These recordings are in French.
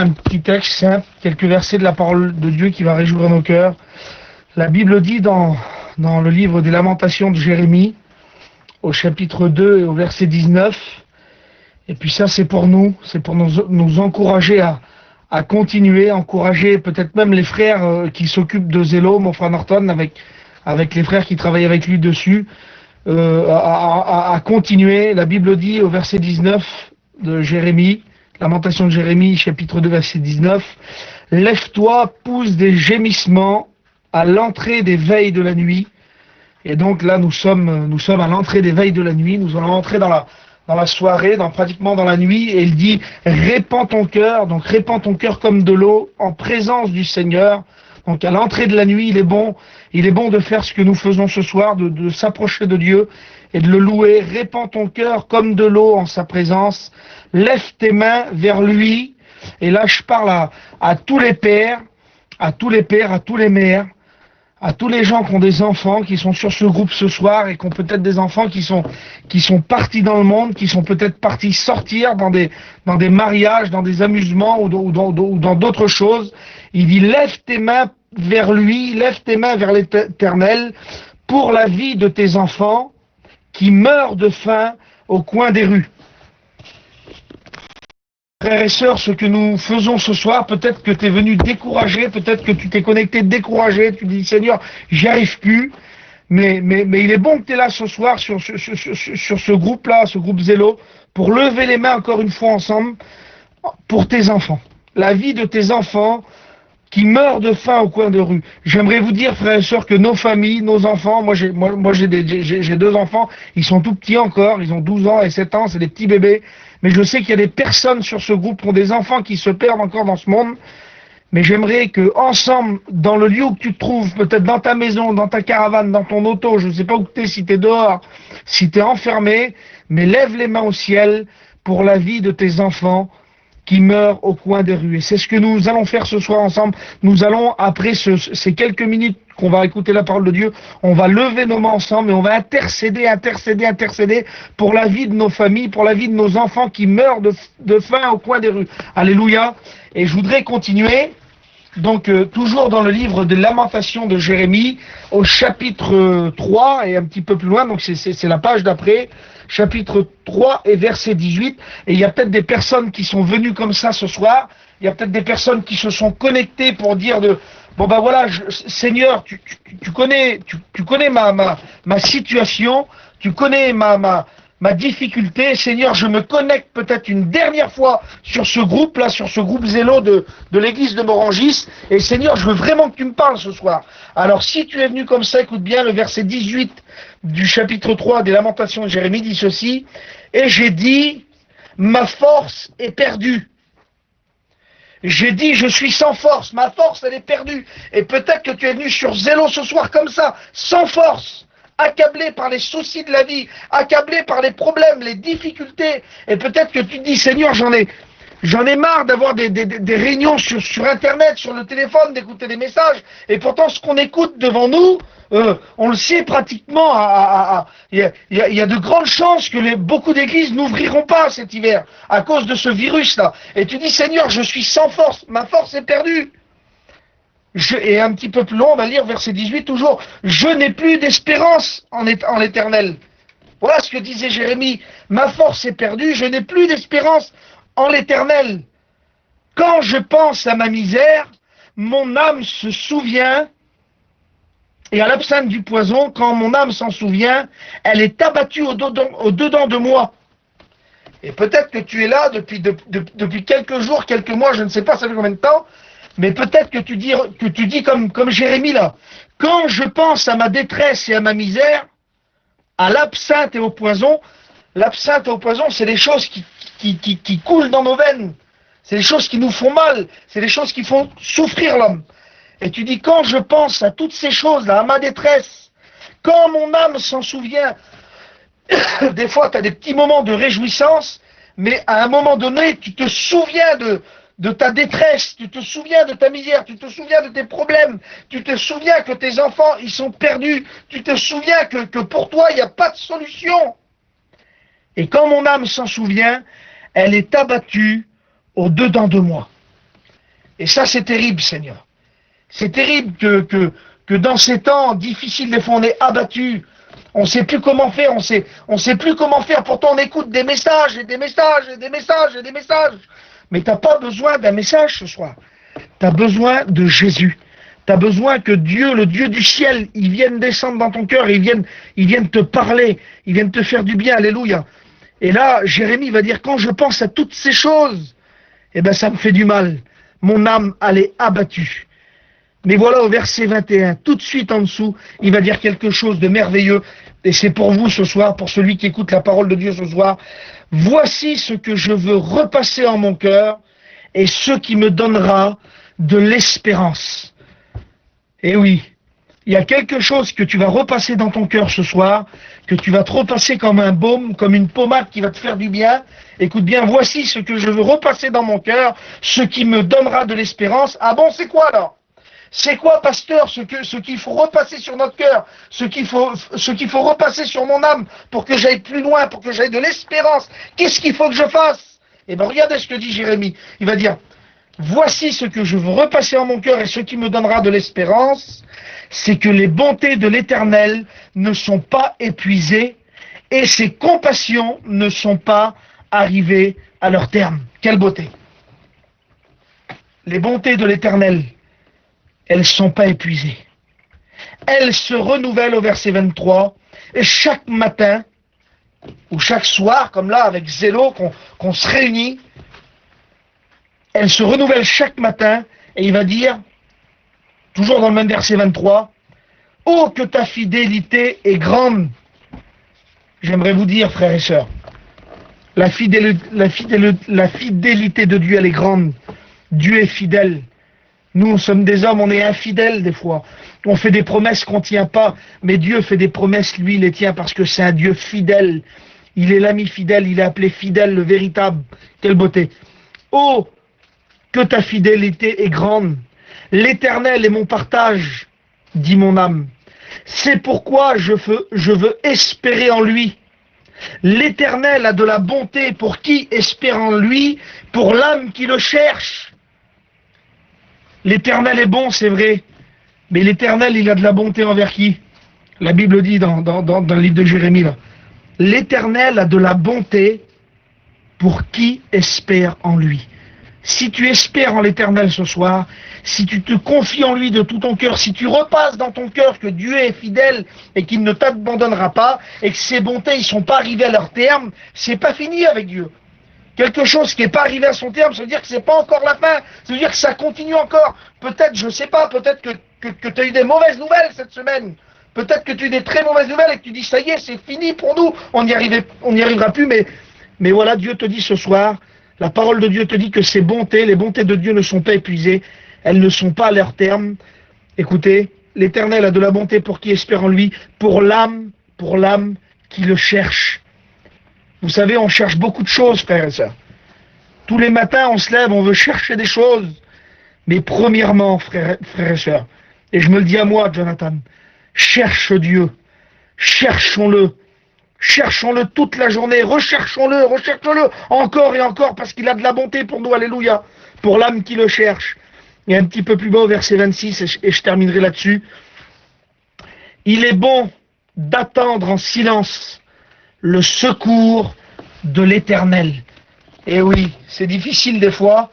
Un petit texte simple, quelques versets de la parole de Dieu qui va réjouir nos cœurs. La Bible dit dans le livre des Lamentations de Jérémie, au chapitre 2 et au verset 19, et puis ça c'est pour nous nous encourager à continuer, encourager peut-être même les frères qui s'occupent de Zélo, mon frère Norton, avec les frères qui travaillent avec lui dessus, à continuer. La Bible dit au verset 19 de Jérémie, Lamentation de Jérémie, chapitre 2, verset 19, « Lève-toi, pousse des gémissements à l'entrée des veilles de la nuit. » Et donc là, nous sommes à l'entrée des veilles de la nuit. Nous allons entrer dans la soirée, pratiquement dans la nuit. Et il dit, répands ton cœur. Donc répands ton cœur comme de l'eau en présence du Seigneur. Donc à l'entrée de la nuit, il est bon de faire ce que nous faisons ce soir, de s'approcher de Dieu et de le louer. Répands ton cœur comme de l'eau en sa présence. Lève tes mains vers lui. Et là, je parle à tous les pères, à tous les mères, à tous les gens qui ont des enfants, qui sont sur ce groupe ce soir et qui ont peut-être des enfants qui sont partis dans le monde, qui sont peut-être partis sortir dans des mariages, dans des amusements ou dans d'autres choses. Il dit, lève tes mains vers lui, lève tes mains vers l'Éternel pour la vie de tes enfants qui meurent de faim au coin des rues. Frères et sœurs, ce que nous faisons ce soir, peut-être que tu es venu découragé, peut-être que tu t'es connecté découragé, tu dis Seigneur, j'y arrive plus, mais il est bon que tu es là ce soir sur ce groupe-là, ce groupe Zélo, pour lever les mains encore une fois ensemble pour tes enfants. La vie de tes enfants qui meurent de faim au coin de rue. J'aimerais vous dire, frères et sœurs, que nos familles, nos enfants, moi j'ai deux enfants, ils sont tout petits encore, ils ont 12 ans et 7 ans, c'est des petits bébés, mais je sais qu'il y a des personnes sur ce groupe qui ont des enfants qui se perdent encore dans ce monde, mais j'aimerais que ensemble, dans le lieu où tu te trouves, peut-être dans ta maison, dans ta caravane, dans ton auto, je ne sais pas où tu es, si tu es dehors, si tu es enfermé, mais lève les mains au ciel pour la vie de tes enfants qui meurent au coin des rues. Et c'est ce que nous allons faire ce soir ensemble. Nous allons, après ces quelques minutes qu'on va écouter la parole de Dieu, on va lever nos mains ensemble et on va intercéder pour la vie de nos familles, pour la vie de nos enfants qui meurent de faim au coin des rues. Alléluia. Et je voudrais continuer, donc toujours dans le livre de Lamentations de Jérémie, au chapitre 3 et un petit peu plus loin, donc c'est la page d'après, chapitre 3 et verset 18, et il y a peut-être des personnes qui sont venues comme ça ce soir, il y a peut-être des personnes qui se sont connectées pour dire bon ben voilà, Seigneur, tu connais ma situation, tu connais ma difficulté, Seigneur, je me connecte peut-être une dernière fois sur ce groupe-là, sur ce groupe Zélo de l'église de Morangis, et Seigneur, je veux vraiment que tu me parles ce soir. Alors si tu es venu comme ça, écoute bien, le verset 18 du chapitre 3 des Lamentations de Jérémie dit ceci, « Et j'ai dit, ma force est perdue. J'ai dit, je suis sans force, ma force elle est perdue. » Et peut-être que tu es venu sur Zélo ce soir comme ça, sans force, accablé par les soucis de la vie, accablé par les problèmes, les difficultés, et peut-être que tu te dis, Seigneur, j'en ai marre d'avoir des réunions sur Internet, sur le téléphone, d'écouter des messages, et pourtant ce qu'on écoute devant nous, on le sait pratiquement, il y a de grandes chances que beaucoup d'églises n'ouvriront pas cet hiver, à cause de ce virus-là. Et tu dis, Seigneur, je suis sans force, ma force est perdue. Et un petit peu plus long, on va lire verset 18 toujours, « Je n'ai plus d'espérance en l'Éternel. » Voilà ce que disait Jérémie, « Ma force est perdue, je n'ai plus d'espérance en l'Éternel. Quand je pense à ma misère, mon âme se souvient, et à l'absinthe du poison, quand mon âme s'en souvient, elle est abattue au-dedans de moi. » Et peut-être que tu es là depuis quelques jours, quelques mois, je ne sais pas ça fait combien de temps, mais peut-être que tu dis comme Jérémie là, quand je pense à ma détresse et à ma misère, à l'absinthe et au poison, c'est les choses qui coulent dans nos veines, c'est les choses qui nous font mal, c'est les choses qui font souffrir l'homme. Et tu dis, quand je pense à toutes ces choses-là, à ma détresse, quand mon âme s'en souvient, des fois tu as des petits moments de réjouissance, mais à un moment donné, tu te souviens de ta détresse, tu te souviens de ta misère, tu te souviens de tes problèmes, tu te souviens que tes enfants, ils sont perdus, tu te souviens que pour toi, il n'y a pas de solution. Et quand mon âme s'en souvient, elle est abattue au-dedans de moi. Et ça, c'est terrible, Seigneur. C'est terrible que dans ces temps difficiles, des fois, on est abattu. On ne sait plus comment faire, on sait plus comment faire. Pourtant, on écoute des messages, et des messages, et des messages, et des messages. Mais tu n'as pas besoin d'un message ce soir. Tu as besoin de Jésus. Tu as besoin que Dieu, le Dieu du ciel, il vienne descendre dans ton cœur, il vienne te parler, il vienne te faire du bien. Alléluia. Et là, Jérémie va dire, quand je pense à toutes ces choses, eh ben, ça me fait du mal. Mon âme, elle est abattue. Mais voilà, au verset 21, tout de suite en dessous, il va dire quelque chose de merveilleux. Et c'est pour vous ce soir, pour celui qui écoute la parole de Dieu ce soir. Voici ce que je veux repasser en mon cœur et ce qui me donnera de l'espérance. Et oui, il y a quelque chose que tu vas repasser dans ton cœur ce soir, que tu vas te repasser comme un baume, comme une pommade qui va te faire du bien. Écoute bien, voici ce que je veux repasser dans mon cœur, ce qui me donnera de l'espérance. Ah bon, c'est quoi alors ? C'est quoi, pasteur, ce qu'il faut repasser sur notre cœur, ce qu'il faut repasser sur mon âme pour que j'aille plus loin, pour que j'aille de l'espérance? Qu'est-ce qu'il faut que je fasse? Eh bien, regardez ce que dit Jérémie. Il va dire, voici ce que je veux repasser en mon cœur et ce qui me donnera de l'espérance, c'est que les bontés de l'Éternel ne sont pas épuisées et ses compassions ne sont pas arrivées à leur terme. Quelle beauté! Les bontés de l'Éternel, elles ne sont pas épuisées. Elles se renouvellent au verset 23, et chaque matin, ou chaque soir, comme là, avec Zélo, qu'on se réunit, elles se renouvellent chaque matin, et il va dire, toujours dans le même verset 23, « Oh, que ta fidélité est grande !» J'aimerais vous dire, frères et sœurs, la fidélité de Dieu, elle est grande. Dieu est fidèle. Nous sommes des hommes, on est infidèles des fois. On fait des promesses qu'on ne tient pas, mais Dieu fait des promesses, lui, il les tient parce que c'est un Dieu fidèle. Il est l'ami fidèle, il est appelé fidèle, le véritable. Quelle beauté! Oh, que ta fidélité est grande! L'Éternel est mon partage, dit mon âme. C'est pourquoi je veux espérer en lui. L'Éternel a de la bonté pour qui espère en lui, pour l'âme qui le cherche. L'Éternel est bon, c'est vrai, mais l'Éternel, il a de la bonté envers qui? La Bible dit dans le livre de Jérémie, là. L'Éternel a de la bonté pour qui espère en lui. Si tu espères en l'Éternel ce soir, si tu te confies en lui de tout ton cœur, si tu repasses dans ton cœur que Dieu est fidèle et qu'il ne t'abandonnera pas, et que ses bontés ne sont pas arrivées à leur terme, c'est pas fini avec Dieu. Quelque chose qui n'est pas arrivé à son terme, ça veut dire que c'est pas encore la fin, ça veut dire que ça continue encore. Peut-être, je sais pas, peut-être que tu as eu des mauvaises nouvelles cette semaine. Peut-être que tu as eu des très mauvaises nouvelles et que tu dis, ça y est, c'est fini pour nous, on n'y arrivera plus, mais voilà, Dieu te dit ce soir, la parole de Dieu te dit que ces bontés, les bontés de Dieu ne sont pas épuisées, elles ne sont pas à leur terme. Écoutez, l'Éternel a de la bonté pour qui espère en lui, pour l'âme qui le cherche. Vous savez, on cherche beaucoup de choses, frères et sœurs. Tous les matins, on se lève, on veut chercher des choses. Mais premièrement, frères et sœurs, et je me le dis à moi, Jonathan, cherche Dieu, cherchons-le toute la journée, recherchons-le encore et encore, parce qu'il a de la bonté pour nous, alléluia, pour l'âme qui le cherche. Et un petit peu plus bas au verset 26, et je terminerai là-dessus. Il est bon d'attendre en silence le secours de l'Éternel. Et oui, c'est difficile des fois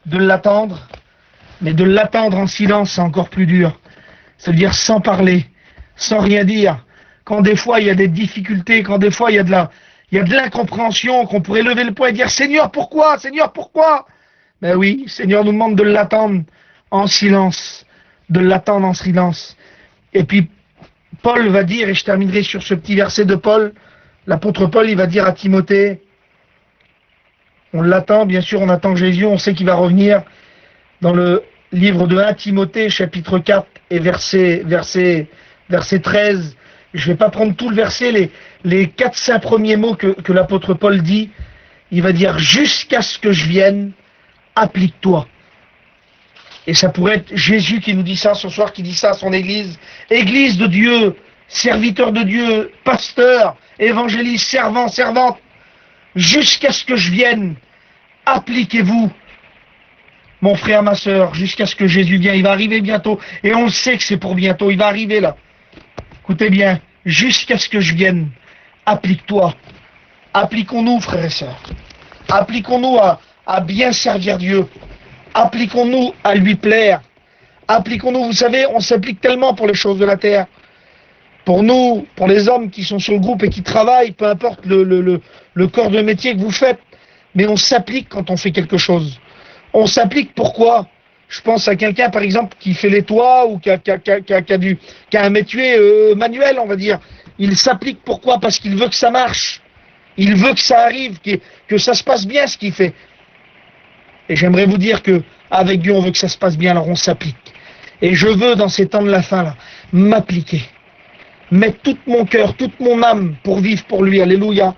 de l'attendre, mais de l'attendre en silence, c'est encore plus dur. C'est-à-dire sans parler, sans rien dire. Quand des fois il y a des difficultés, quand des fois il y a de l'incompréhension, qu'on pourrait lever le poing et dire « Seigneur, pourquoi ? Seigneur, pourquoi ?» Ben oui, Seigneur nous demande de l'attendre en silence, de l'attendre en silence. Et puis, Paul va dire, et je terminerai sur ce petit verset de Paul, l'apôtre Paul, il va dire à Timothée, on l'attend, bien sûr, on attend Jésus, on sait qu'il va revenir dans le livre de 1 Timothée, chapitre 4 et verset 13. Je ne vais pas prendre tout le verset, les 4-5 premiers mots que l'apôtre Paul dit. Il va dire, jusqu'à ce que je vienne, applique-toi. Et ça pourrait être Jésus qui nous dit ça ce soir, qui dit ça à son église. Église de Dieu, serviteur de Dieu, pasteur, évangéliste, servant, servante, jusqu'à ce que je vienne, appliquez-vous. mon frère, ma sœur, jusqu'à ce que Jésus vienne. Il va arriver bientôt. Et on le sait que c'est pour bientôt. Il va arriver là. Écoutez bien, jusqu'à ce que je vienne, applique-toi. Appliquons-nous, frères et sœurs. Appliquons-nous à bien servir Dieu. Appliquons-nous à lui plaire. Appliquons-nous. Vous savez, on s'applique tellement pour les choses de la terre. Pour nous, pour les hommes qui sont sur le groupe et qui travaillent, peu importe le corps de métier que vous faites, mais on s'applique quand on fait quelque chose. On s'applique pourquoi? Je pense à quelqu'un, par exemple, qui fait les toits ou qui a un métier manuel, on va dire. Il s'applique pourquoi? Parce qu'il veut que ça marche. Il veut que ça arrive, que ça se passe bien ce qu'il fait. Et j'aimerais vous dire que avec Dieu, on veut que ça se passe bien, alors on s'applique. Et je veux, dans ces temps de la fin, là, m'appliquer. Mettre tout mon cœur, toute mon âme pour vivre pour lui. Alléluia.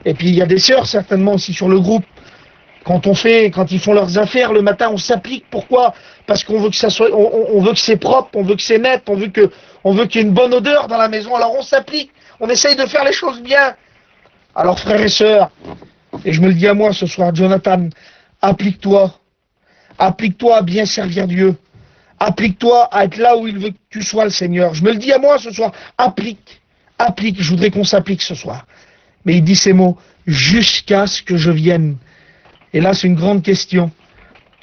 Et puis, il y a des sœurs, certainement, aussi sur le groupe. Quand ils font leurs affaires, le matin, on s'applique. Pourquoi? Parce qu'on veut que ça soit, on veut que c'est propre, on veut que c'est net, on veut qu'il y ait une bonne odeur dans la maison. Alors, on s'applique. On essaye de faire les choses bien. Alors, frères et sœurs, et je me le dis à moi ce soir, Jonathan, applique-toi. Applique-toi à bien servir Dieu. Applique-toi à être là où il veut que tu sois, le Seigneur. Je me le dis à moi ce soir. Applique. Applique. Je voudrais qu'on s'applique ce soir. Mais il dit ces mots, jusqu'à ce que je vienne. Et là, c'est une grande question.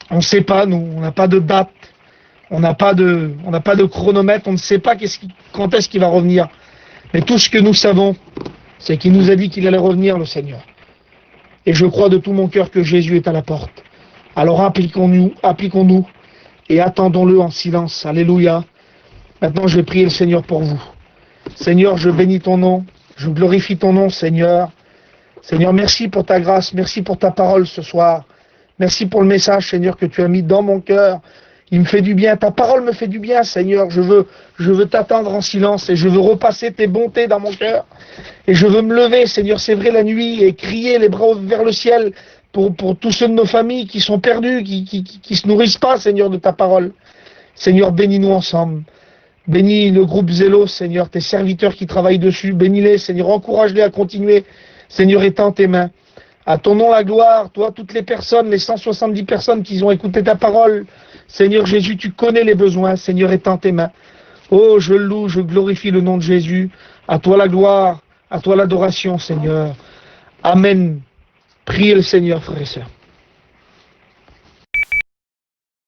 On ne sait pas, nous. On n'a pas de date. On n'a pas de chronomètre. On ne sait pas quand est-ce qu'il va revenir. Mais tout ce que nous savons, c'est qu'il nous a dit qu'il allait revenir, le Seigneur. Et je crois de tout mon cœur que Jésus est à la porte. Alors appliquons-nous et attendons-le en silence. Alléluia. Maintenant, je vais prier le Seigneur pour vous. Seigneur, je bénis ton nom. Je glorifie ton nom, Seigneur. Seigneur, merci pour ta grâce. Merci pour ta parole ce soir. Merci pour le message, Seigneur, que tu as mis dans mon cœur. Il me fait du bien. Ta parole me fait du bien, Seigneur. Je veux t'attendre en silence et je veux repasser tes bontés dans mon cœur. Et je veux me lever, Seigneur, c'est vrai, la nuit et crier les bras vers le ciel pour tous ceux de nos familles qui sont perdus, qui se nourrissent pas, Seigneur, de ta parole. Seigneur, bénis-nous ensemble. Bénis le groupe Zélo, Seigneur, tes serviteurs qui travaillent dessus. Bénis-les, Seigneur, encourage-les à continuer. Seigneur, étends tes mains. À ton nom la gloire, toi, toutes les personnes, les 170 personnes qui ont écouté ta parole. Seigneur Jésus, tu connais les besoins. Seigneur, étends tes mains. Oh, je loue, je glorifie le nom de Jésus. À toi la gloire, à toi l'adoration, Seigneur. Amen. Priez le Seigneur, frères et sœurs.